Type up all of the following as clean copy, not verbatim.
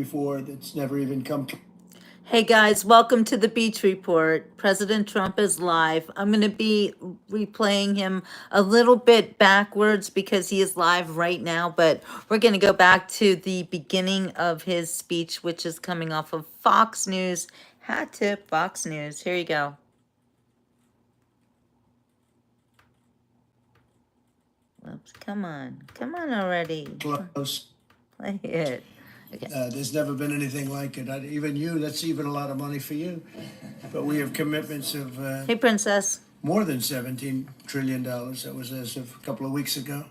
before that's never even come to. Hey guys, welcome to the Beach Report. President Trump is live. I'm going to be replaying him a little bit backwards because he is live right now, but we're going to go back to the beginning of his speech, which is coming off of Fox News. Hat tip, Fox News. Here you go. Oops, come on already. Close. Play it. Okay. There's never been anything like it. Even you, that's even a lot of money for you. But we have commitments of Hey, Princess. more than $17 trillion. That was as of a couple of weeks ago.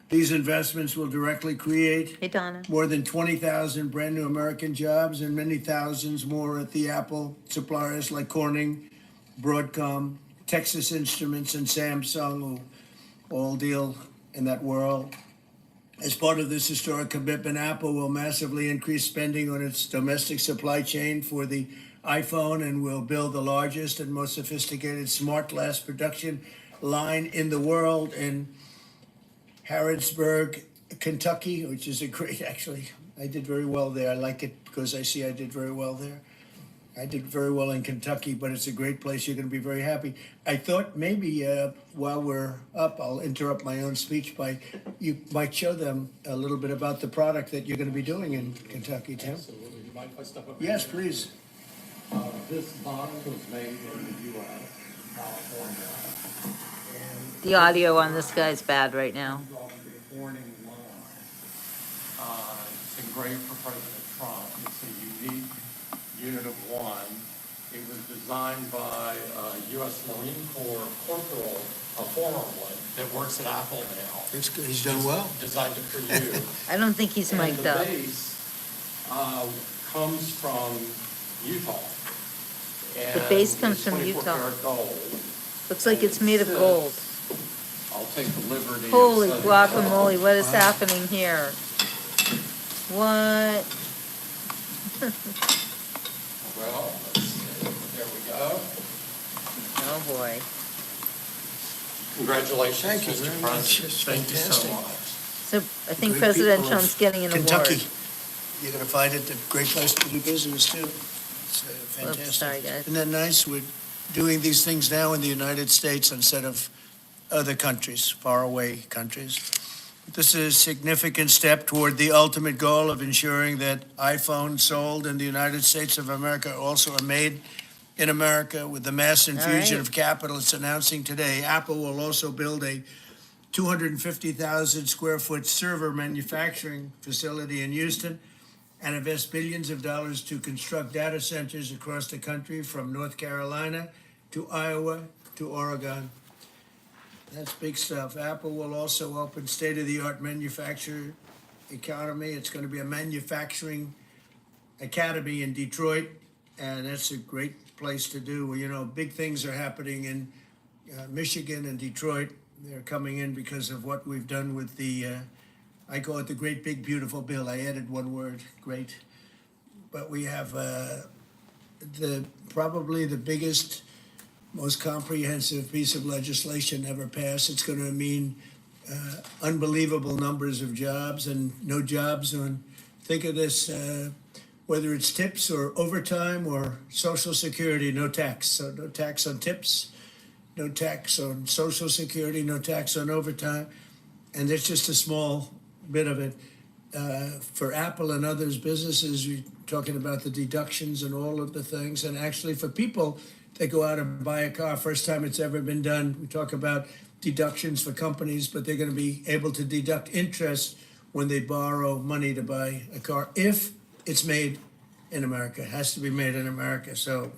These investments will directly create Hey, Donna. more than 20,000 brand new American jobs and many thousands more at the Apple suppliers like Corning, Broadcom, Texas Instruments, and Samsung, who all deal in that world. As part of this historic commitment, Apple will massively increase spending on its domestic supply chain for the iPhone and will build the largest and most sophisticated smart glass production line in the world in Harrodsburg, Kentucky, which is a great, actually, I did very well there. I like it because I see I did very well there. I did very well in Kentucky, but it's a great place. You're going to be very happy. I thought maybe while we're up, I'll interrupt my own speech by you might show them a little bit about the product that you're going to be doing in Kentucky, Tim. Absolutely. You mind if I step up? Yes, please. This bottle was made in the U.S., California. And The audio on this guy's bad right now. warning line. It's engraved for President Trump. It's a unique unit of one. It was designed by a U.S. Marine Corps corporal, a former one, that works at Apple now. That's good. He's done well. Designed it for you. I don't think he's And mic'd the up. base comes from Utah. The base And comes it's from 24 Utah. karat gold. Looks like it's made of gold. I'll take the liberty of Holy setting guacamole, it up. what is happening here? What? Well, let's see. There we go. Oh boy. Congratulations, Thank you Mr. very much. President. It's Thank you so fantastic. much. So I think Great President people of Trump's getting an Kentucky. award. You're going to find it a great place to do business, too. It's fantastic. Oops, sorry guys. Isn't that nice? We're doing these things now in the United States instead of other countries, faraway countries. This is a significant step toward the ultimate goal of ensuring that iPhones sold in the United States of America also are made in America. With the mass infusion right. of capital it's announcing today, Apple will also build a 250,000 square foot server manufacturing facility in Houston and invest billions of dollars to construct data centers across the country from North Carolina to Iowa to Oregon. That's big stuff. Apple will also open state-of-the-art manufacturing economy. It's going to be a manufacturing academy in Detroit, and that's a great place to do. You know, big things are happening in Michigan and Detroit. They're coming in because of what we've done with the, I call it the Great Big Beautiful Bill. I added one word, great. But we have probably the biggest, most comprehensive piece of legislation ever passed. It's going to mean unbelievable numbers of jobs and no jobs on, think of this, whether it's tips or overtime or Social Security, no tax. So no tax on tips, no tax on Social Security, no tax on overtime. And there's just a small bit of it. For Apple and others businesses, you're talking about the deductions and all of the things. And actually for people, they go out and buy a car, first time it's ever been done. We talk about deductions for companies, but they're going to be able to deduct interest when they borrow money to buy a car if it's made in America. It has to be made in America. So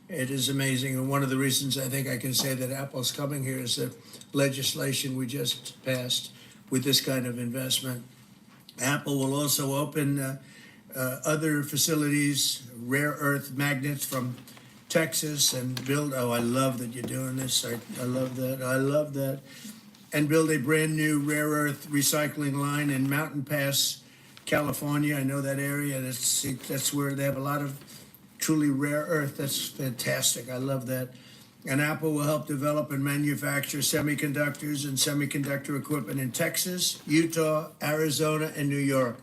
it is amazing. And one of the reasons I think I can say that Apple's coming here is the legislation we just passed with this kind of investment. Apple will also open other facilities, rare earth magnets from Texas, and build, oh, I love that you're doing this. I love that. I love that. And build a brand new rare earth recycling line in Mountain Pass, California. I know that area. That's where they have a lot of truly rare earth. That's fantastic. I love that. And Apple will help develop and manufacture semiconductors and semiconductor equipment in Texas, Utah, Arizona, and New York.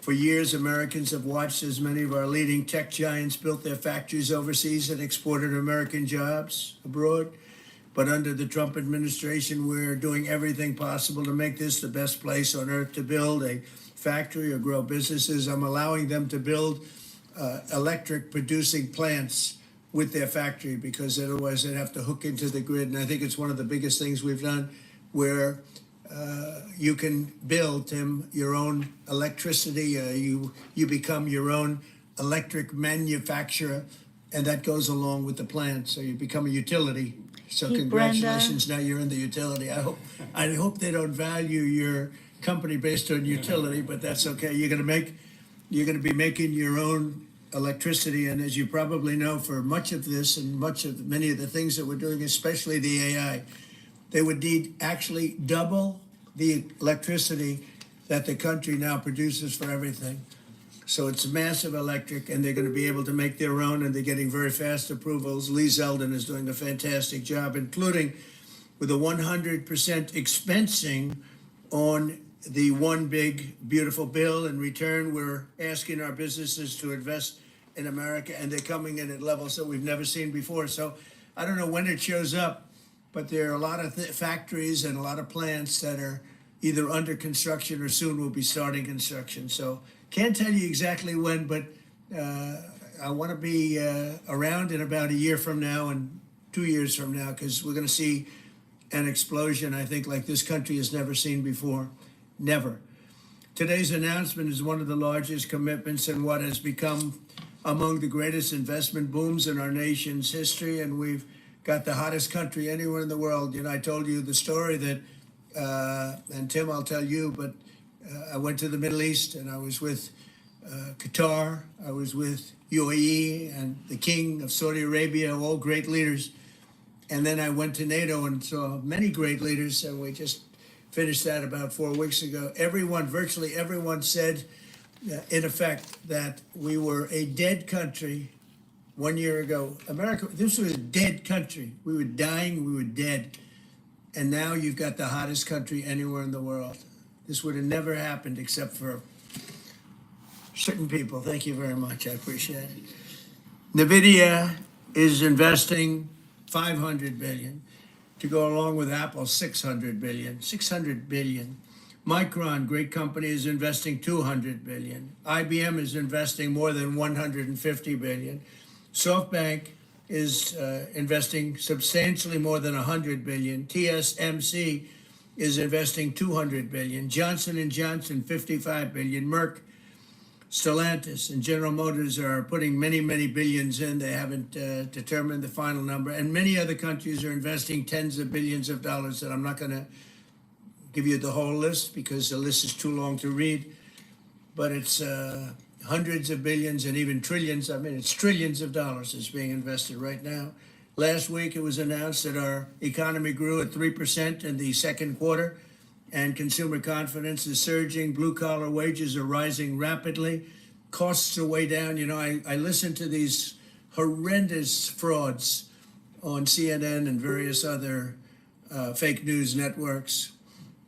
For years, Americans have watched as many of our leading tech giants built their factories overseas and exported American jobs abroad. But under the Trump administration, we're doing everything possible to make this the best place on earth to build a factory or grow businesses. I'm allowing them to build electric producing plants with their factory, because otherwise they'd have to hook into the grid. And I think it's one of the biggest things we've done, where you can build, Tim, your own electricity. You become your own electric manufacturer, and that goes along with the plant. So you become a utility. So Hey, congratulations, now you're in the utility. I hope they don't value your company based on utility, but that's okay. You're gonna be making your own electricity, and as you probably know, for much of this and many of the things that we're doing, especially the AI, they would need actually double the electricity that the country now produces for everything. So it's massive electric, and they're going to be able to make their own, and they're getting very fast approvals. Lee Zeldin is doing a fantastic job, including with a 100% expensing on the one big beautiful bill. In return, we're asking our businesses to invest in America, and they're coming in at levels that we've never seen before. So I don't know when it shows up, but there are a lot of factories and a lot of plants that are either under construction or soon will be starting construction. So can't tell you exactly when, but I want to be around in about a year from now and 2 years from now, because we're going to see an explosion, I think, like this country has never seen before. Never. Today's announcement is one of the largest commitments in what has become among the greatest investment booms in our nation's history, and we've got the hottest country anywhere in the world. You know, I told you the story that, and Tim, I'll tell you, but I went to the Middle East, and I was with Qatar, I was with UAE and the King of Saudi Arabia, all great leaders. And then I went to NATO and saw many great leaders, and we just finished that about 4 weeks ago. Virtually everyone said, in effect, that we were a dead country 1 year ago. America, this was a dead country. We were dying, we were dead. And now you've got the hottest country anywhere in the world. This would have never happened except for certain people. Thank you very much. I appreciate it. NVIDIA is investing $500 billion to go along with Apple, $600 billion. $600 billion. Micron, great company, is investing $200 billion. IBM is investing more than $150 billion. SoftBank is investing substantially more than $100 billion. TSMC is investing $200 billion. Johnson & Johnson, $55 billion. Merck, Stellantis, and General Motors are putting many, many billions in. They haven't determined the final number. And many other countries are investing tens of billions of dollars that I'm not going to give you the whole list because the list is too long to read. But it's hundreds of billions and even trillions. I mean, it's trillions of dollars is being invested right now. Last week, it was announced that our economy grew at 3% in the second quarter, and consumer confidence is surging. Blue-collar wages are rising rapidly. Costs are way down. You know, I listen to these horrendous frauds on CNN and various other fake news networks,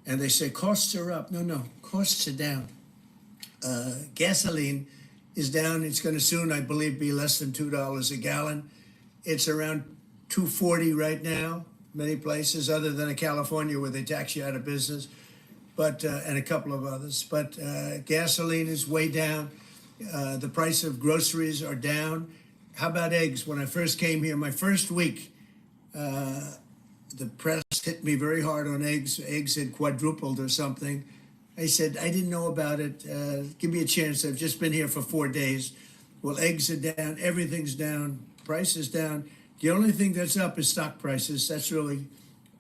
and they say costs are up. No, costs are down. Gasoline is down. It's going to soon, I believe, be less than $2 a gallon. It's around $2.40 right now, many places other than in California where they tax you out of business, but and a couple of others. But gasoline is way down. The price of groceries are down. How about eggs? When I first came here, my first week, the press hit me very hard on eggs. Eggs had quadrupled or something. I said, I didn't know about it. Give me a chance. I've just been here for 4 days. Well, eggs are down. Everything's down. Price is down. The only thing that's up is stock prices. That's really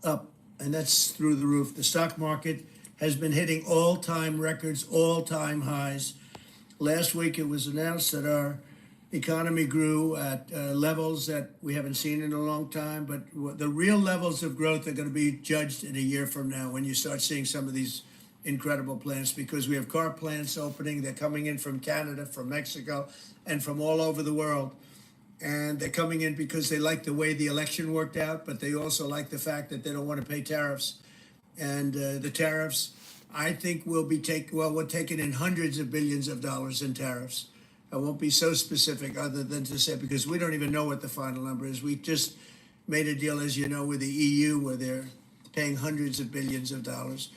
up, and that's through the roof. The stock market has been hitting all-time records, all-time highs. Last week, it was announced that our economy grew at levels that we haven't seen in a long time, but the real levels of growth are going to be judged in a year from now when you start seeing some of these incredible plants, because we have car plants opening. They're coming in from Canada, from Mexico, and from all over the world. And they're coming in because they like the way the election worked out, but they also like the fact that they don't want to pay tariffs. And the tariffs, I think we're taking in hundreds of billions of dollars in tariffs. I won't be so specific other than to say, because we don't even know what the final number is. We just made a deal, as you know, with the EU where they're paying hundreds of billions of dollars.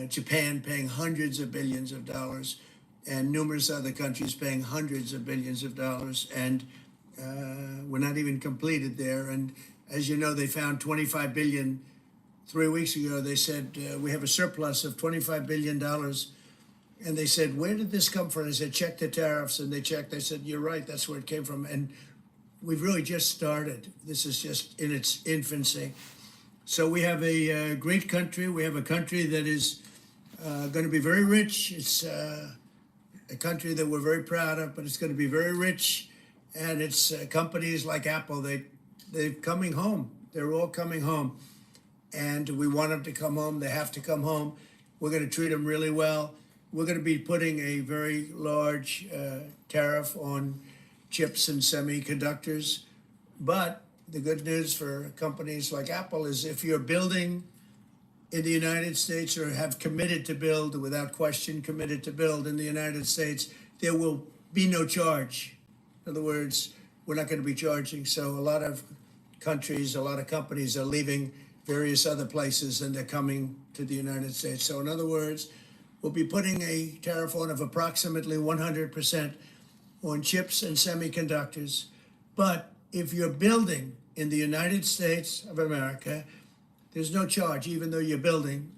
Japan paying hundreds of billions of dollars, and numerous other countries paying hundreds of billions of dollars. And we're not even completed there. And as you know, they found 25 billion 3 weeks ago. They said, we have a surplus of $25 billion. And they said, where did this come from? I said, check the tariffs. And they checked. They said, you're right, that's where it came from. And we've really just started. This is just in its infancy. So we have a great country. We have a country that is going to be very rich. It's a country that we're very proud of, but it's going to be very rich. And it's companies like Apple, they're coming home. They're all coming home. And we want them to come home. They have to come home. We're going to treat them really well. We're going to be putting a very large tariff on chips and semiconductors. But the good news for companies like Apple is if you're building in the United States or have committed to build, without question committed to build in the United States, there will be no charge. In other words, we're not going to be charging. So a lot of countries, a lot of companies are leaving various other places and they're coming to the United States. So in other words, we'll be putting a tariff on of approximately 100% on chips and semiconductors. But if you're building in the United States of America, there's no charge, even though you're building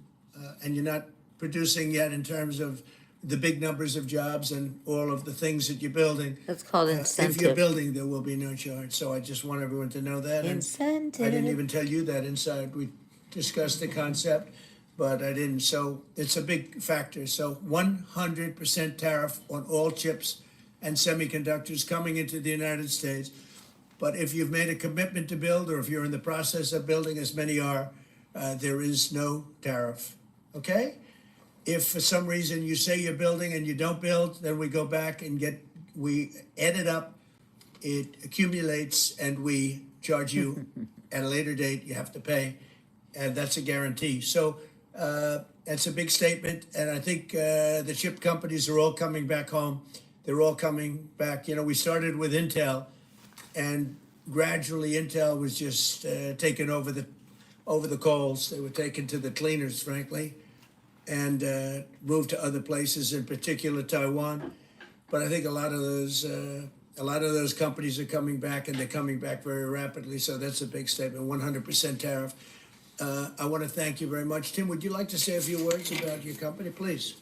and you're not producing yet in terms of the big numbers of jobs and all of the things that you're building. That's called incentive. If you're building, there will be no charge. So I just want everyone to know that. Incentive. I didn't even tell you that inside. We discussed the concept, but I didn't. So it's a big factor. So 100% tariff on all chips and semiconductors coming into the United States. But if you've made a commitment to build, or if you're in the process of building, as many are, there is no tariff. Okay? If for some reason you say you're building and you don't build, then we go back and we add it up, it accumulates, and we charge you at a later date. You have to pay, and that's a guarantee. So that's a big statement, and I think the chip companies are all coming back home. They're all coming back. You know, we started with Intel, and gradually Intel was just taken over the coals. They were taken to the cleaners, frankly, and moved to other places, in particular Taiwan. But I think a lot of those companies are coming back, and they're coming back very rapidly. So that's a big statement. 100% tariff. I want to thank you very much. Tim, would you like to say a few words about your company, please?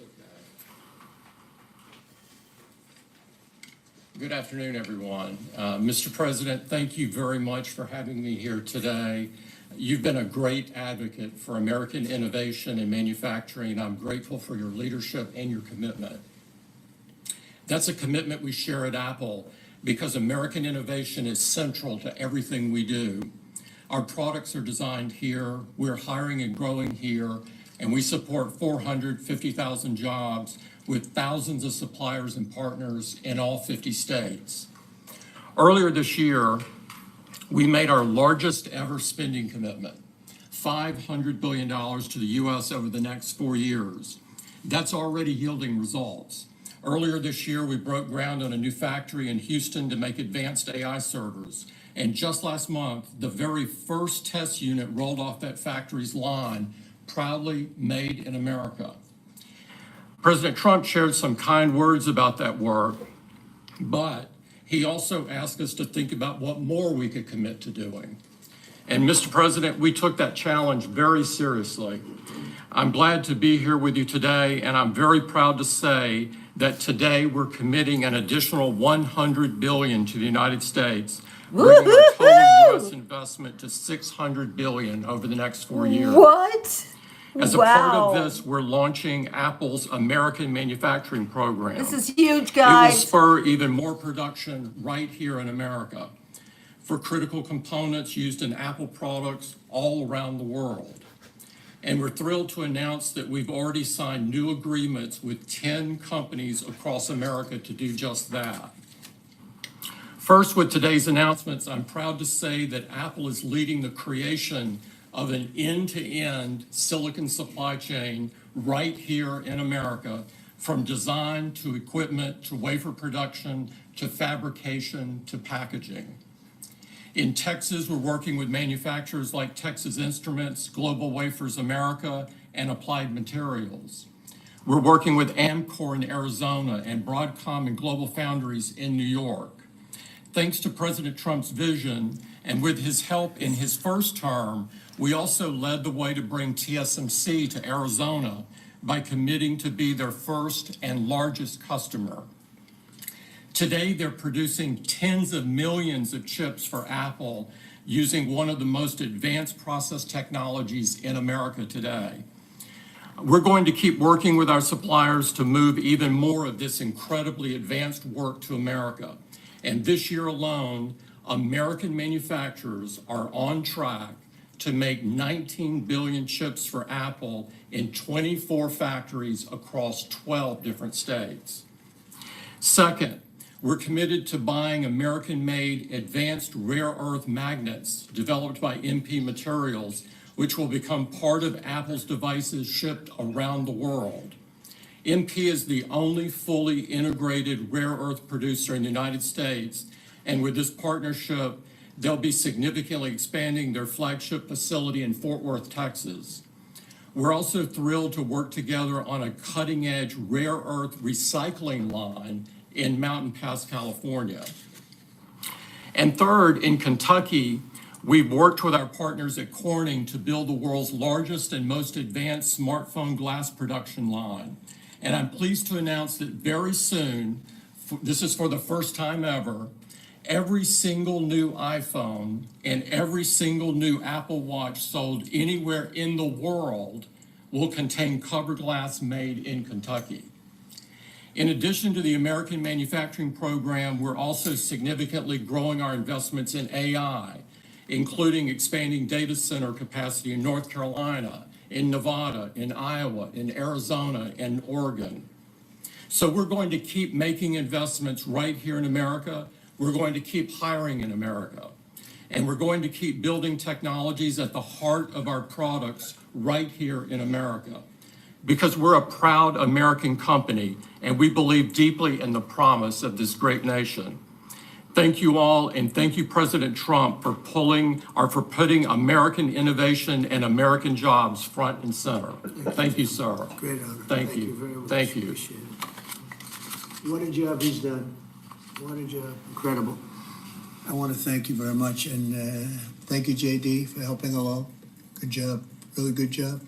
Good afternoon, everyone. Mr. President, thank you very much for having me here today. You've been a great advocate for American innovation and manufacturing. I'm grateful for your leadership and your commitment. That's a commitment we share at Apple because American innovation is central to everything we do. Our products are designed here, we're hiring and growing here, and we support 450,000 jobs with thousands of suppliers and partners in all 50 states. Earlier this year, we made our largest ever spending commitment, $500 billion to the U.S. over the next 4 years. That's already yielding results. Earlier this year, we broke ground on a new factory in Houston to make advanced AI servers. And just last month, the very first test unit rolled off that factory's line, proudly made in America. President Trump shared some kind words about that work, but he also asked us to think about what more we could commit to doing. And Mr. President, we took that challenge very seriously. I'm glad to be here with you today, and I'm very proud to say that today we're committing an additional $100 billion to the United States, bringing our total U.S. investment to $600 billion over the next 4 years. What? As a part of this, we're launching Apple's American Manufacturing Program. This is huge, It guys. will spur even more production right here in America for critical components used in Apple products all around the world. And we're thrilled to announce that we've already signed new agreements with 10 companies across America to do just that. First, with today's announcements, I'm proud to say that Apple is leading the creation of an end-to-end silicon supply chain right here in America, from design to equipment to wafer production to fabrication to packaging. In Texas, we're working with manufacturers like Texas Instruments, Global Wafers America, and Applied Materials. We're working with Amcor in Arizona and Broadcom and Global Foundries in New York. Thanks to President Trump's vision and with his help in his first term, we also led the way to bring TSMC to Arizona by committing to be their first and largest customer. Today, they're producing tens of millions of chips for Apple using one of the most advanced process technologies in America today. We're going to keep working with our suppliers to move even more of this incredibly advanced work to America. And this year alone, American manufacturers are on track to make 19 billion chips for Apple in 24 factories across 12 different states. Second, we're committed to buying American-made advanced rare earth magnets developed by MP Materials, which will become part of Apple's devices shipped around the world. MP is the only fully integrated rare earth producer in the United States, and with this partnership, they'll be significantly expanding their flagship facility in Fort Worth, Texas. We're also thrilled to work together on a cutting-edge rare earth recycling line in Mountain Pass, California. And third, in Kentucky, we've worked with our partners at Corning to build the world's largest and most advanced smartphone glass production line. And I'm pleased to announce that very soon, this is for the first time ever, every single new iPhone and every single new Apple Watch sold anywhere in the world will contain cover glass made in Kentucky. In addition to the American manufacturing program, we're also significantly growing our investments in AI, including expanding data center capacity in North Carolina, in Nevada, in Iowa, in Arizona, and Oregon. So we're going to keep making investments right here in America. We're going to keep hiring in America. And we're going to keep building technologies at the heart of our products right here in America. Because we're a proud American company, and we believe deeply in the promise of this great nation. Thank you all, and thank you, President Trump, for putting American innovation and American jobs front and center. Thank you, sir. Great honor. Thank you. Very much. Thank you. Appreciate it. What a job he's done. What a job. Incredible. I want to thank you very much, and thank you, JD, for helping along. Good job. Really good job.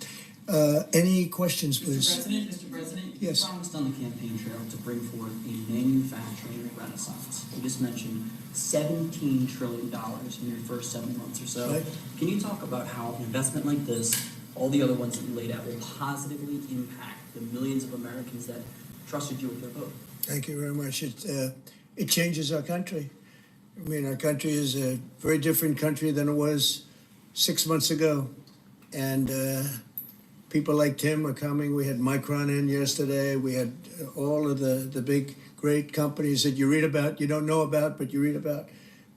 Any questions, please? Mr. President, you Yes. promised on the campaign trail to bring forth a manufacturing renaissance. You just mentioned $17 trillion in your first 7 months or so. Right. Can you talk about how an investment like this, all the other ones that you laid out, will positively impact the millions of Americans that trusted you with their vote? Thank you very much. It changes our country. I mean, our country is a very different country than it was 6 months ago. And people like Tim are coming. We had Micron in yesterday. We had all of the big, great companies that you read about, you don't know about, but you read about.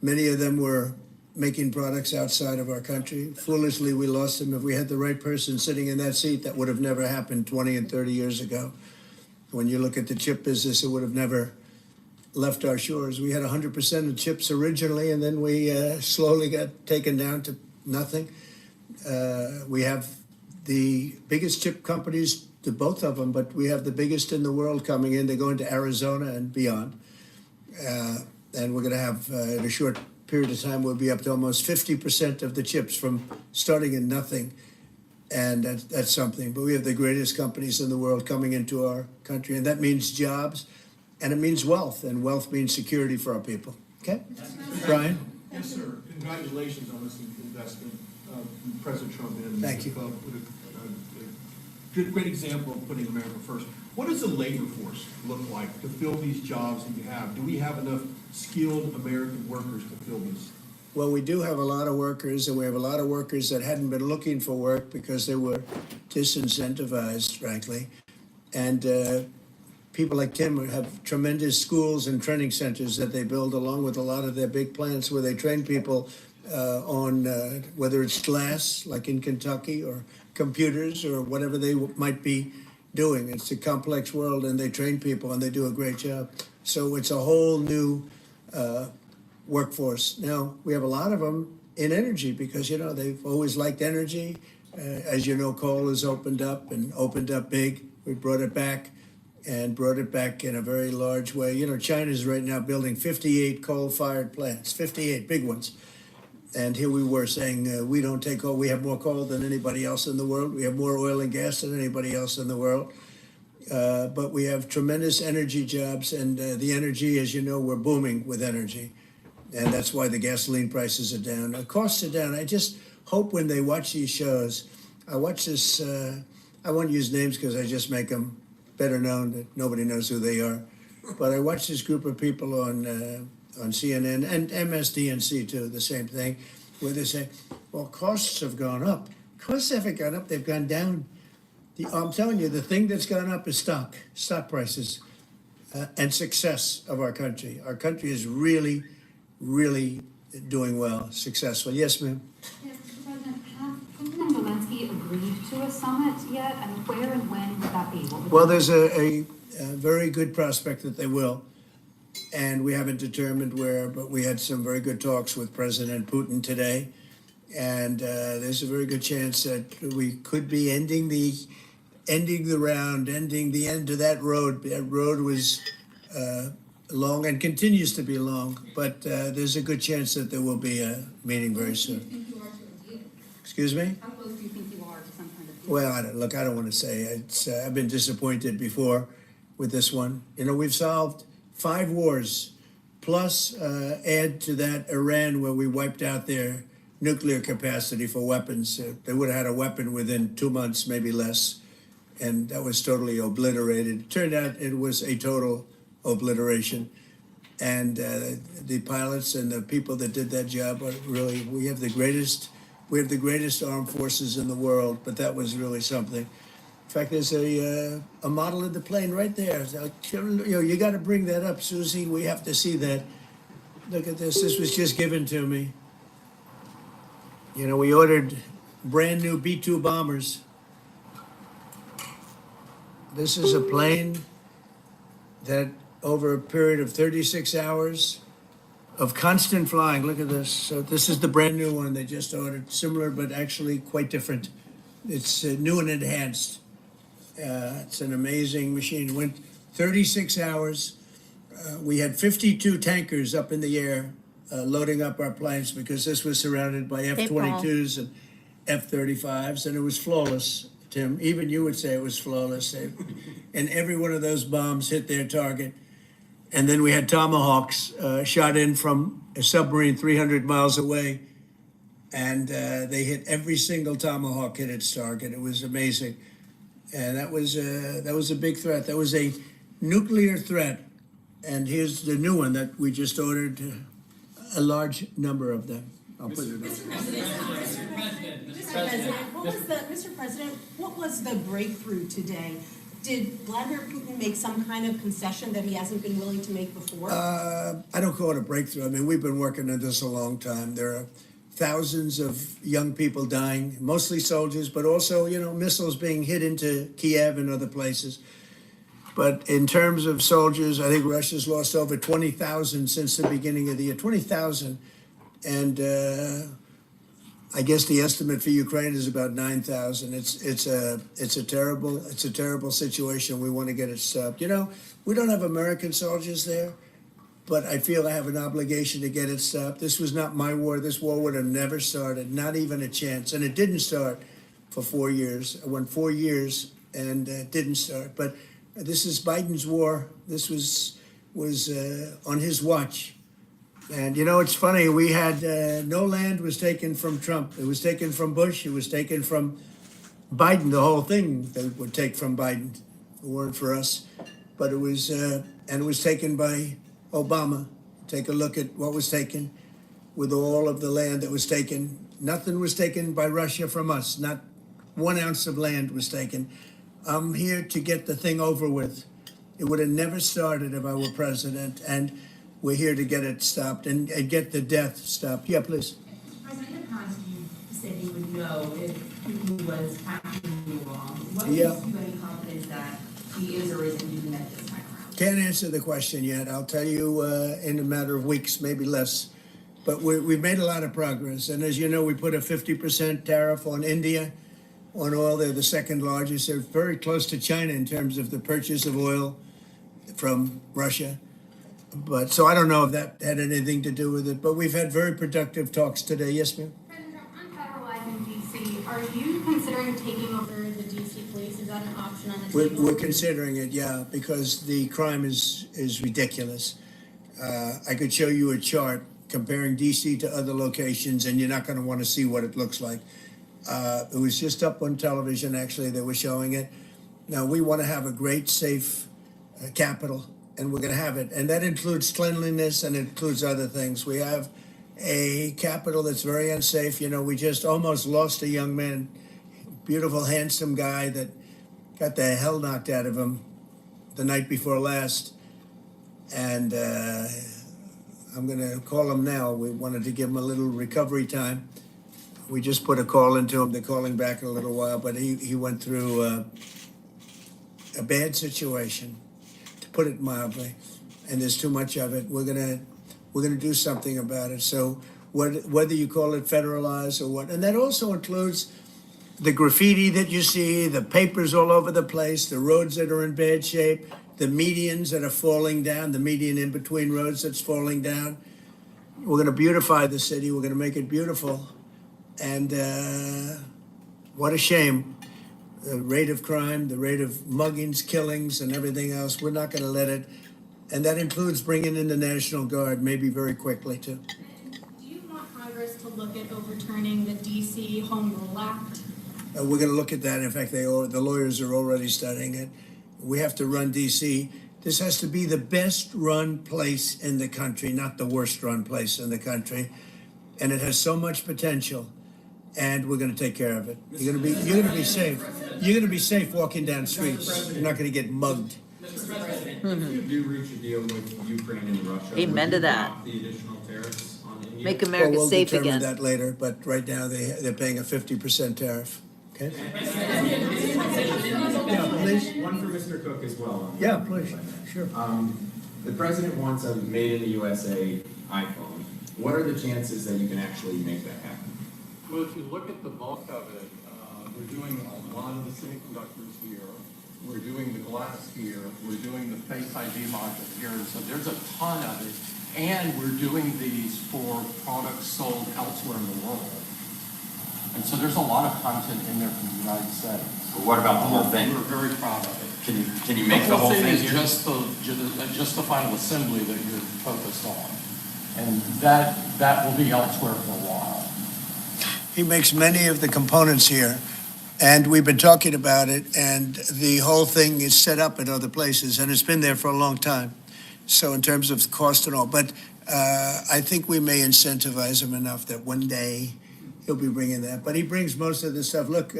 Many of them were making products outside of our country. Foolishly, we lost them. If we had the right person sitting in that seat, that would have never happened 20 and 30 years ago. When you look at the chip business, it would have never left our shores. We had 100% of chips originally, and then we slowly got taken down to nothing. We have the biggest chip companies, to both of them, but we have the biggest in the world coming in. They're going to Arizona and beyond. And we're going to have, in a short period of time, we'll be up to almost 50% of the chips from starting in nothing. And that's something. But we have the greatest companies in the world coming into our country. And that means jobs, and it means wealth. And wealth means security for our people. Okay? Brian? Yes, sir. Congratulations on this investment, President Trump. Thank you. Great example of putting America first. What does the labor force look like to fill these jobs that you have? Do we have enough skilled American workers to fill these? Well, we do have a lot of workers, and we have a lot of workers that hadn't been looking for work because they were disincentivized, frankly. And people like Tim have tremendous schools and training centers that they build along with a lot of their big plants where they train people on whether it's glass, like in Kentucky, or computers, or whatever they might be doing. It's a complex world, and they train people, and they do a great job. So it's a whole new workforce. Now, we have a lot of them in energy because, they've always liked energy. As you know, coal has opened up and opened up big. We brought it back and brought it back in a very large way. China's right now building 58 coal-fired plants, 58 big ones. And here we were saying, we don't take coal. We have more coal than anybody else in the world. We have more oil and gas than anybody else in the world. But we have tremendous energy jobs, and the energy, as you know, we're booming with energy. And that's why the gasoline prices are down. The costs are down. I just hope when they watch these shows, I watch this, I won't use names because I just make them better known that nobody knows who they are. But I watch this group of people on CNN and MSDNC too, the same thing, where they say, well, costs have gone up. Costs haven't gone up, they've gone down. I'm telling you, the thing that's gone up is stock prices, and success of our country. Our country is really, really doing well, successful. Yes, ma'am? Yes, Mr. President, have Putin and Zelensky agreed to a summit yet? And where and when would that be? What would Well, there's a very good prospect that they will. And we haven't determined where, but we had some very good talks with President Putin today. And there's a very good chance that we could be ending the round, ending the end of that road. That road was long and continues to be long, but there's a good chance that there will be a meeting very soon. How close do you think you are to a deal? Excuse me? How close do you think you are to some kind of deal? Well, I don't want to say. I've been disappointed before with this one. We've solved 5 wars, plus add to that Iran, where we wiped out their nuclear capacity for weapons. They would have had a weapon within 2 months, maybe less, and that was totally obliterated. It turned out it was a total obliteration, and the pilots and the people that did that job are really, we have the greatest armed forces in the world, but that was really something. In fact, there's a model of the plane right there. You got to bring that up, Susie. We have to see that. Look at this. This was just given to me. We ordered brand new B-2 bombers. This is a plane that over a period of 36 hours of constant flying, look at this. So this is the brand new one they just ordered. Similar, but actually quite different. It's new and enhanced. It's an amazing machine. It went 36 hours. We had 52 tankers up in the air loading up our planes because this was surrounded by F-22s and F-35s, and it was flawless, Tim. Even you would say it was flawless. And every one of those bombs hit their target. And then we had Tomahawks shot in from a submarine 300 miles away, and they hit every single Tomahawk hit its target. It was amazing. And that was a big threat. That was a nuclear threat. And here's the new one that we just ordered, a large number of them. I'll put it up. Mr. President, what was the breakthrough today? Did Vladimir Putin make some kind of concession that he hasn't been willing to make before? I don't call it a breakthrough. I mean, we've been working on this a long time. There are thousands of young people dying, mostly soldiers, but also, missiles being hit into Kiev and other places. But in terms of soldiers, I think Russia's lost over 20,000 since the beginning of the year. 20,000, and I guess the estimate for Ukraine is about 9,000. It's a terrible situation. We want to get it stopped. We don't have American soldiers there, but I feel I have an obligation to get it stopped. This was not my war. This war would have never started, not even a chance. And it didn't start for 4 years. It went 4 years and it didn't start. But this is Biden's war. This was on his watch. And it's funny, we had no land was taken from Trump. It was taken from Bush. It was taken from Biden. The whole thing they would take from Biden. It weren't for us. But it was taken by Obama. Take a look at what was taken with all of the land that was taken. Nothing was taken by Russia from us. Not 1 ounce of land was taken. I'm here to get the thing over with. It would have never started if I were president, and we're here to get it stopped and get the death stopped. Yeah, please. Mr. President, in the past, you said you would know if Putin was acting wrong. What Yeah. gives you any confidence that he is or isn't doing that this time around? Can't answer the question yet. I'll tell you in a matter of weeks, maybe less. But we've made a lot of progress. And as you know, we put a 50% tariff on India on oil. They're the second largest. They're very close to China in terms of the purchase of oil from Russia. But so I don't know if that had anything to do with it. But we've had very productive talks today. Yes, ma'am? President Trump, on federalizing DC, are you considering taking over the DC police? Is that an option on the table? We're considering it, yeah, because the crime is ridiculous. I could show you a chart comparing DC to other locations, and you're not going to want to see what it looks like. It was just up on television, actually, they were showing it. Now, we want to have a great, safe capital, and we're going to have it. And that includes cleanliness and includes other things. We have a capital that's very unsafe. You know, we just almost lost a young man, beautiful, handsome guy that got the hell knocked out of him the night before last. And I'm going to call him now. We wanted to give him a little recovery time. We just put a call into him. They're calling back in a little while, but he went through a bad situation, to put it mildly, and there's too much of it. We're gonna do something about it. So whether you call it federalized or what, and that also includes the graffiti that you see, the papers all over the place, the roads that are in bad shape, the medians that are falling down, the median in between roads that's falling down. We're going to beautify the city. We're going to make it beautiful. And what a shame. The rate of crime, the rate of muggings, killings, and everything else, we're not going to let it. And that includes bringing in the National Guard, maybe very quickly, too. And do you want Congress to look at overturning the DC Home Rule Act? We're going to look at that. In fact, the lawyers are already studying it. We have to run D.C. This has to be the best run place in the country, not the worst run place in the country. And it has so much potential, and we're going to take care of it. You're going to be safe. You're going to be safe walking down streets. You're not going to get mugged. Mr. President, if you do reach a deal with Ukraine and Russia, Amen to that. would you drop the additional tariffs on India? Make America We'll safe determine again. that later, but right now they're paying a 50% tariff. Okay? Yeah, please. One for Mr. Cook as well. Yeah, please. Sure. The president wants a made in the USA iPhone. What are the chances that you can actually make that happen? Well, if you look at the bulk of it, we're doing a lot of the semiconductors here. We're doing the glass here. We're doing the Face ID module here. And so there's a ton of it. And we're doing these for products sold elsewhere in the world. And so there's a lot of content in there from the United States. But what about the whole thing? We're very proud of it. Can you make the whole thing is here? just the final assembly that you're focused on. And that will be elsewhere for a while. He makes many of the components here, and we've been talking about it, and the whole thing is set up at other places, and it's been there for a long time. So in terms of cost and all, but I think we may incentivize him enough that one day he'll be bringing that. But he brings most of the stuff. Look,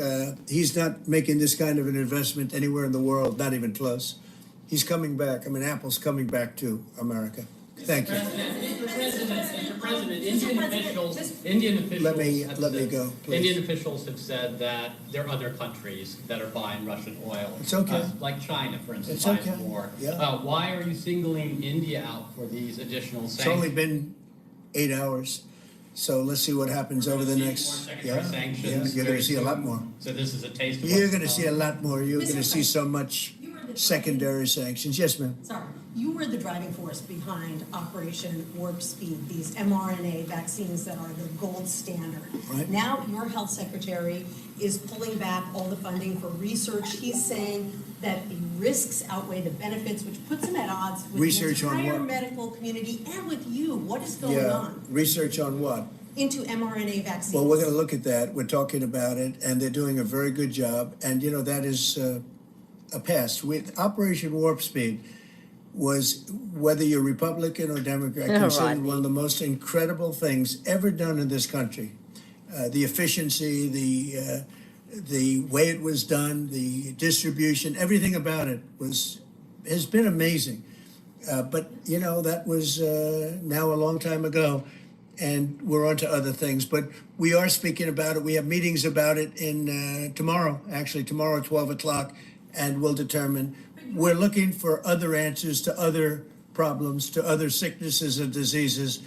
he's not making this kind of an investment anywhere in the world, not even close. He's coming back. I mean, Apple's coming back to America. Thank you. Mr. President, Indian officials. Let me have go, said- please. Indian officials have said that there are other countries that are buying Russian oil. It's okay. Like China, for instance, It's buys okay. more. Yeah. Why are you singling India out for these additional It's sanctions? only been 8 hours, so let's see what happens over the More next. secondary sanctions You're going to very see a lot soon. more. So this is a taste of You're what's going to see a come. lot more. You're going to see so much You were the secondary sanctions. Yes, ma'am. Sorry, you were the driving force behind Operation Warp Speed, these mRNA vaccines that are the gold standard. Right. Now, your health secretary is pulling back all the funding for research. He's saying that the risks outweigh the benefits, which puts him at odds with Research the on entire what? medical community and with you. What is going Yeah. on Research on what? into mRNA vaccines? Well, we're going to look at that. We're talking about it, and they're doing a very good job. And, you know, that is a pass. With Operation Warp Speed was, whether you're Republican or Democrat, Yeah, considered Rodney. one of the most incredible things ever done in this country. The efficiency, the way it was done, the distribution, everything about it has been amazing. But, you know, that was now a long time ago. and we're on to other things. But we are speaking about it. We have meetings about it in tomorrow, actually tomorrow at 12 o'clock, and we'll determine. We're looking for other answers to other problems, to other sicknesses and diseases,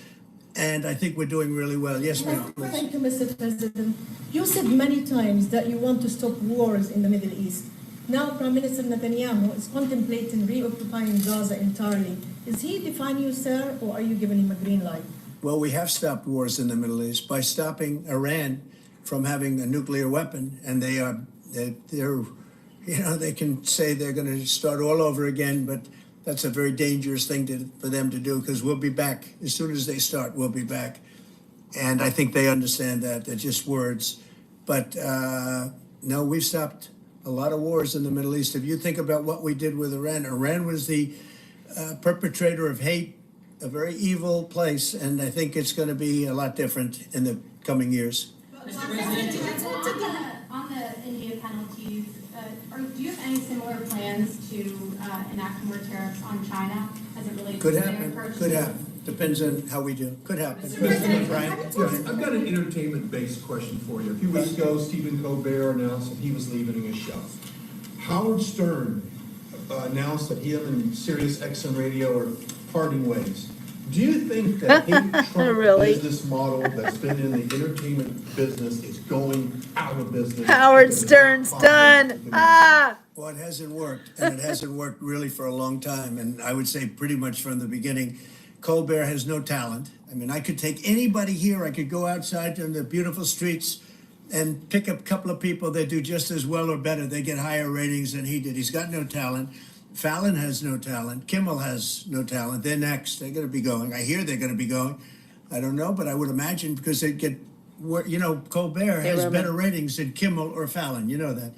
and I think we're doing really well. Yes, ma'am, please. Thank you, Mr. President. You said many times that you want to stop wars in the Middle East. Now, Prime Minister Netanyahu is contemplating reoccupying Gaza entirely. Is he defying you, sir, or are you giving him a green light? Well, we have stopped wars in the Middle East by stopping Iran from having a nuclear weapon, and they're they can say they're going to start all over again, but that's a very dangerous thing for them to do, because we'll be back. As soon as they start, we'll be back. And I think they understand that. They're just words. But no, we've stopped a lot of wars in the Middle East. If you think about what we did with Iran, Iran was the perpetrator of hate, a very evil place, and I think it's going to be a lot different in the coming years. On the India penalties, do you have any similar plans to enact more tariffs on China as it relates Could to their happen, purchases? could happen. Depends on how we do. Could happen. Brian? Yes, I've got an entertainment-based question for you. A few weeks ago, Stephen Colbert announced that he was leaving his show. Howard Stern announced that him and Sirius XM Radio are parting ways. Do you think that any Trump Really? business model that's been in the entertainment business is going out of business? Howard because of Stern's the done. Ah! Well, it hasn't worked, and it hasn't worked really for a long time, and I would say pretty much from the beginning. Colbert has no talent. I mean, I could take anybody here, I could go outside in the beautiful streets and pick up a couple of people that do just as well or better. They get higher ratings than he did. He's got no talent. Fallon has no talent. Kimmel has no talent. They're next. They're going to be going. I hear they're going to be going. I don't know, but I would imagine because they get, Colbert has better ratings than Kimmel or Fallon. You know that.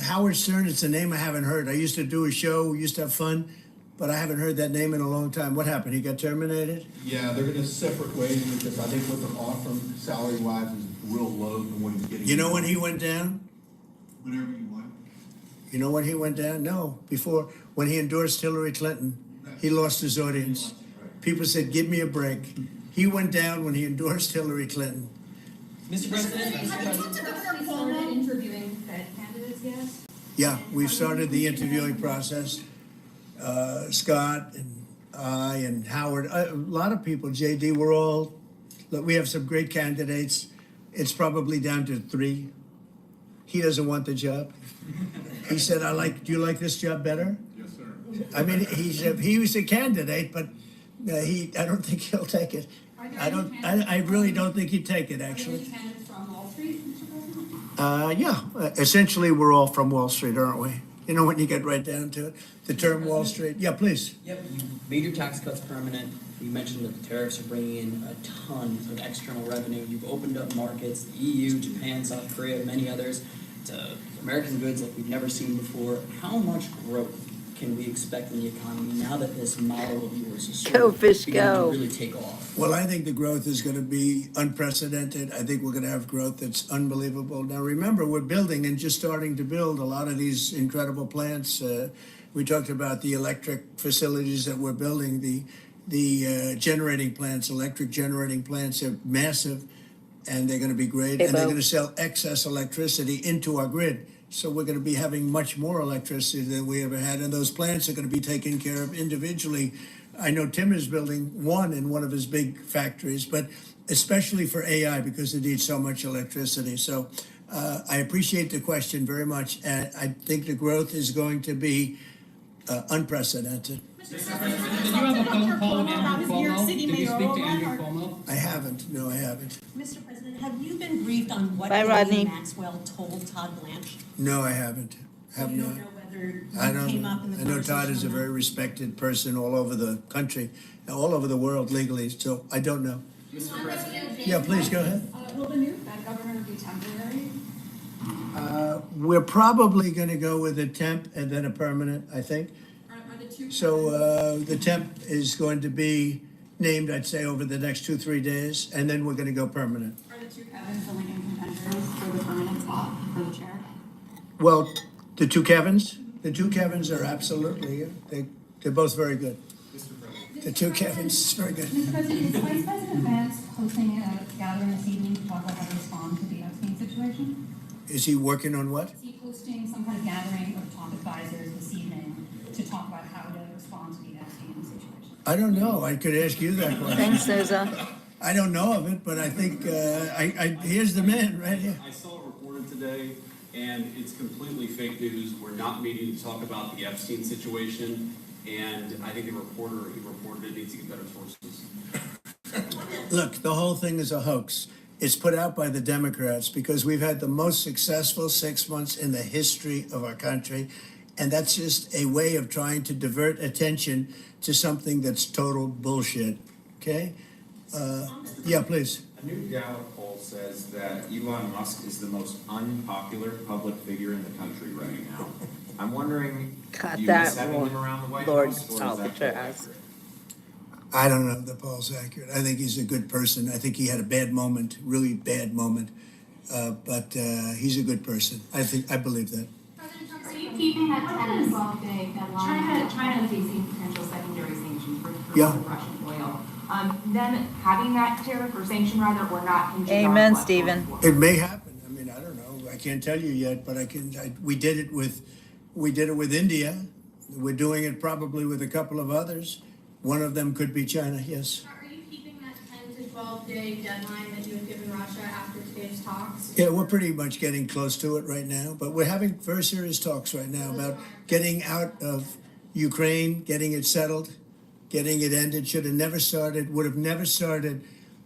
Howard Stern, it's a name I haven't heard. I used to do a show. We used to have fun. But I haven't heard that name in a long time. What happened? He got terminated? Yeah, they're going to separate ways because I think what they're offering salary-wise is real low than what he's getting. You know when he went down? Whenever you want. You know when he went down? No, before, when he endorsed Hillary Clinton, he lost his audience. People said, give me a break. He went down when he endorsed Hillary Clinton. Mr. President, Have you talked to Governor started interviewing Fed candidates yet? Yeah, we've started the interviewing process. Scott and I and Howard, a lot of people, JD, we have some great candidates. It's probably down to 3. He doesn't want the job. He said, do you like this job better? Yes, sir. I mean, he was a candidate, but I don't think he'll take it. I really don't think he'd take it, actually. Candidates from Wall Street, Mr. President? Yeah, essentially, we're all from Wall Street, aren't we? You know, when you get right down to it, the term Wall Street. Yeah, please. Yep, you made your tax cuts permanent. You mentioned that the tariffs are bringing in a ton of external revenue. You've opened up markets, the EU, Japan, South Korea, many others, to American goods like we've never seen before. How much growth can we expect in the economy now that this model of yours is sort Go, of fish, beginning go. to really take off? Well, I think the growth is going to be unprecedented. I think we're going to have growth that's unbelievable. Now, remember, we're building and just starting to build a lot of these incredible plants. We talked about the electric facilities that we're building, the generating plants, electric generating plants are massive, and they're going to be great. And they're going to sell excess electricity into our grid. So we're going to be having much more electricity than we ever had, and those plants are going to be taken care of individually. I know Tim is building one in one of his big factories, but especially for AI because it needs so much electricity. So I appreciate the question very much, and I think the growth is going to be unprecedented. Did you have a phone call with Andrew Cuomo? Did you speak to Andrew Cuomo? I haven't. No, I haven't. Mr. President, have you been briefed on what Bye, Rodney. Maxwell told Todd Blanche? No, I haven't. Have You not. don't know whether I it don't came know. up in the I know Todd conversation is a or not? very respected person all over the country, all over the world legally, so I don't know. Mr. President. Yeah, please, go ahead. Will the new Fed governor be temporary? We're probably going to go with a temp and then a permanent, I think. Are the two? So the temp is going to be named, I'd say, over the next 2-3 days, and then we're going to go permanent. Are the two Kevins the leading contenders for the permanent spot for the chair? Well, the two Kevins are absolutely, they're both very good. Mr. President. The two Kevins is very good. Mr. President, is Vice President Vance hosting a gathering this evening to talk about how to respond to the Epstein situation? Is he working on what? Is he hosting some kind of gathering of top advisors this evening to talk about how to respond to the Epstein situation? I don't know. I could ask you that question. Thanks, Souza. I don't know of it, but I think, here's the man right here. I saw it reported today, and it's completely fake news. We're not meeting to talk about the Epstein situation, and I think the reporter who reported it needs to get better sources. Look, the whole thing is a hoax. It's put out by the Democrats because we've had the most successful 6 months in the history of our country, and that's just a way of trying to divert attention to something that's total bullshit, okay? Yeah, please. A new Gallup poll says that Elon Musk is the most unpopular public figure in the country right now. I'm wondering, Got do you that miss having one, him around the White Lord House, or is that poll Alcatraz. accurate? I don't know if the poll's accurate. I think he's a good person. I think he had a bad moment, really bad moment, but he's a good person. I believe that. President Trump, are you keeping that 10 to 12 day deadline? China facing potential secondary sanctions for Yeah. Russian oil. Them having that tariff or sanction rather, or not hinges on Amen, what Stephen. goes forward? It may happen. I mean, I don't know. I can't tell you yet, but we did it with India. We're doing it probably with a couple of others. One of them could be China, yes. Are you keeping that 10 to 12-day deadline that you have given Russia after today's talks? Yeah, we're pretty much getting close to it right now, but we're having very serious talks right now about getting out of Ukraine, getting it settled, getting it ended. Should have never started, would have never started.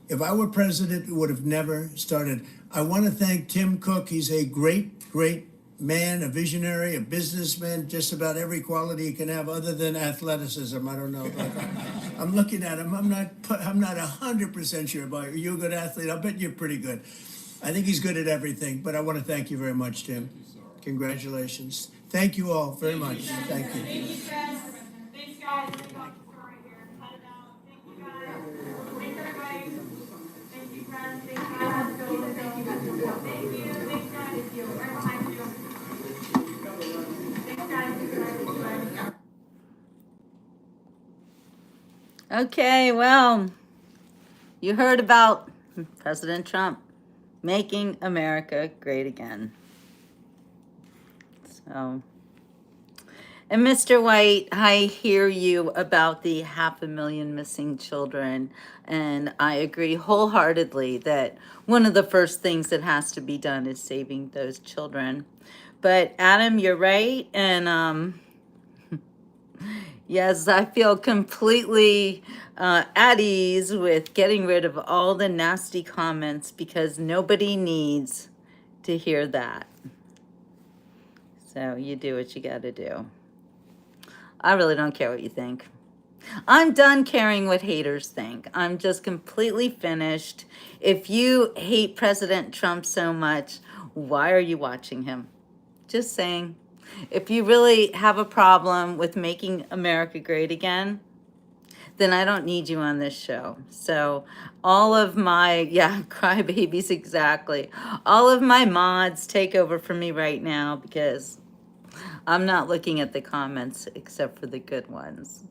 If I were president, it would have never started. I want to thank Tim Cook. He's a great, great man, a visionary, a businessman, just about every quality he can have other than athleticism. I don't know. But I'm looking at him. I'm not 100% sure about you. You're a good athlete. I'll bet you're pretty good. I think he's good at everything, but I want to thank you very much, Tim. Congratulations. Thank you all very much. Thank you. Thanks, guys. Thanks, guys. Cut it out. Thank you, guys. Thanks, everybody. Thank you, friends. Thank you, guys. Thank you. Thank you. Thanks, guys. Thank you. Right behind you. Thanks, guys. Okay, well, you heard about President Trump making America great again. So, and Mr. White, I hear you about the 500,000 missing children, and I agree wholeheartedly that one of the first things that has to be done is saving those children. But Adam, you're right, and yes, I feel completely at ease with getting rid of all the nasty comments because nobody needs to hear that. So you do what you got to do. I really don't care what you think. I'm done caring what haters think. I'm just completely finished. If you hate President Trump so much, why are you watching him? Just saying. If you really have a problem with making America great again, then I don't need you on this show. So all of my, crybabies, exactly. All of my mods take over for me right now because I'm not looking at the comments except for the good ones.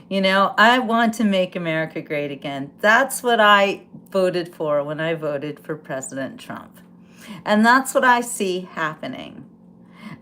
You know, I want to make America great again. That's what I voted for when I voted for President Trump. And that's what I see happening.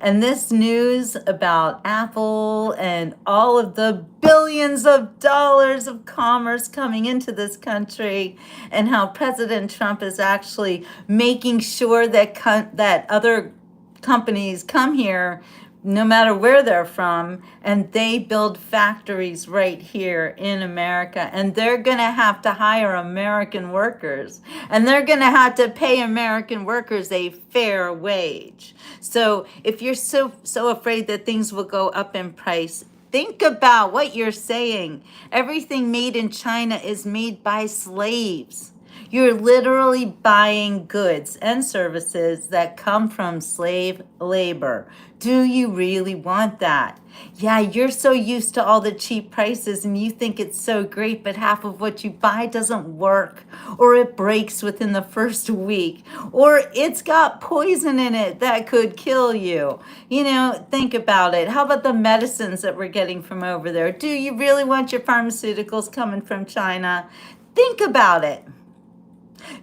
And this news about Apple and all of the billions of dollars of commerce coming into this country and how President Trump is actually making sure that that other companies come here no matter where they're from, and they build factories right here in America, and they're going to have to hire American workers, and they're going to have to pay American workers a fair wage. So if you're so afraid that things will go up in price, think about what you're saying. Everything made in China is made by slaves. You're literally buying goods and services that come from slave labor. Do you really want that? Yeah, you're so used to all the cheap prices and you think it's so great, but half of what you buy doesn't work, or it breaks within the first week, or it's got poison in it that could kill you. You know, think about it. How about the medicines that we're getting from over there? Do you really want your pharmaceuticals coming from China? Think about it.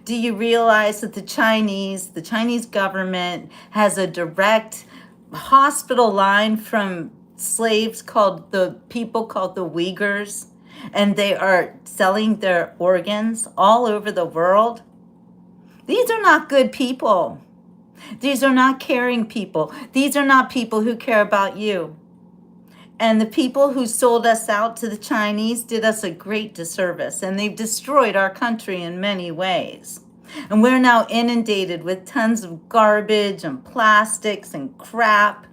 Do you realize that the Chinese government has a direct hospital line from slaves called the Uyghurs, and they are selling their organs all over the world? These are not good people. These are not caring people. These are not people who care about you. And the people who sold us out to the Chinese did us a great disservice, and they've destroyed our country in many ways. And we're now inundated with tons of garbage and plastics and crap.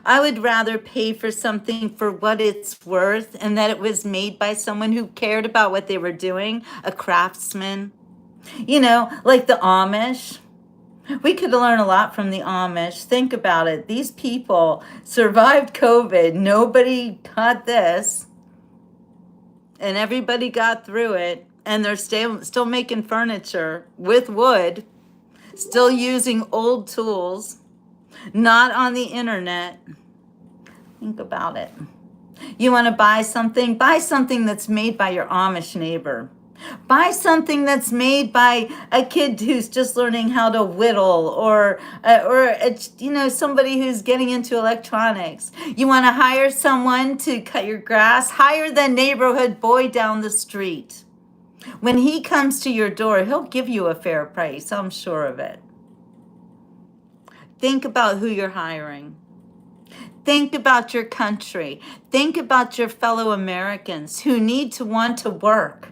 I would rather pay for something for what it's worth and that it was made by someone who cared about what they were doing, a craftsman. You know, like the Amish. We could learn a lot from the Amish. Think about it. These people survived COVID. Nobody got this. And everybody got through it. And they're still making furniture with wood. Still using old tools. Not on the internet. Think about it. You want to buy something? Buy something that's made by your Amish neighbor. Buy something that's made by a kid who's just learning how to whittle, or somebody who's getting into electronics. You want to hire someone to cut your grass? Hire the neighborhood boy down the street. When he comes to your door, he'll give you a fair price. I'm sure of it. Think about who you're hiring. Think about your country. Think about your fellow Americans who need to want to work.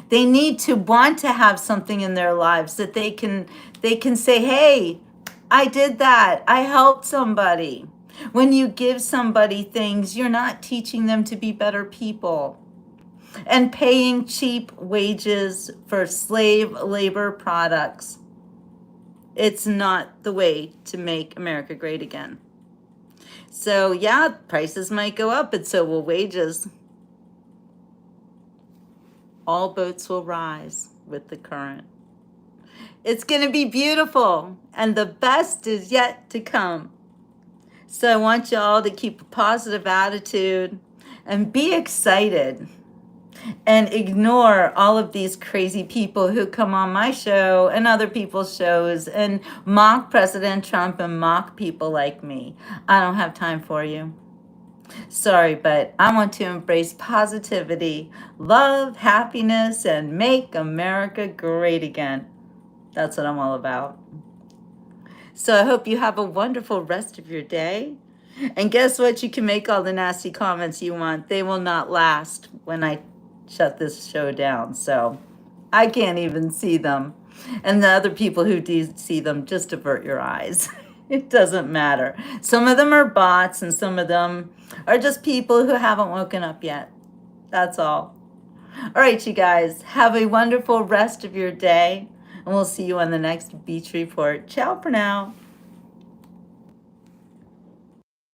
They need to want to have something in their lives that they can say, hey, I did that. I helped somebody. When you give somebody things, you're not teaching them to be better people. And paying cheap wages for slave labor products, it's not the way to make America great again. So yeah, prices might go up, but so will wages. All boats will rise with the current. It's going to be beautiful, and the best is yet to come. So I want you all to keep a positive attitude and be excited, and ignore all of these crazy people who come on my show and other people's shows and mock President Trump and mock people like me. I don't have time for you. Sorry, but I want to embrace positivity, love, happiness, and make America great again. That's what I'm all about. So I hope you have a wonderful rest of your day. And guess what? You can make all the nasty comments you want. They will not last when I shut this show down. So I can't even see them. And the other people who do see them, just avert your eyes. It doesn't matter. Some of them are bots and some of them are just people who haven't woken up yet. That's all. All right, you guys, have a wonderful rest of your day, and we'll see you on the next Beach Report. Ciao for now.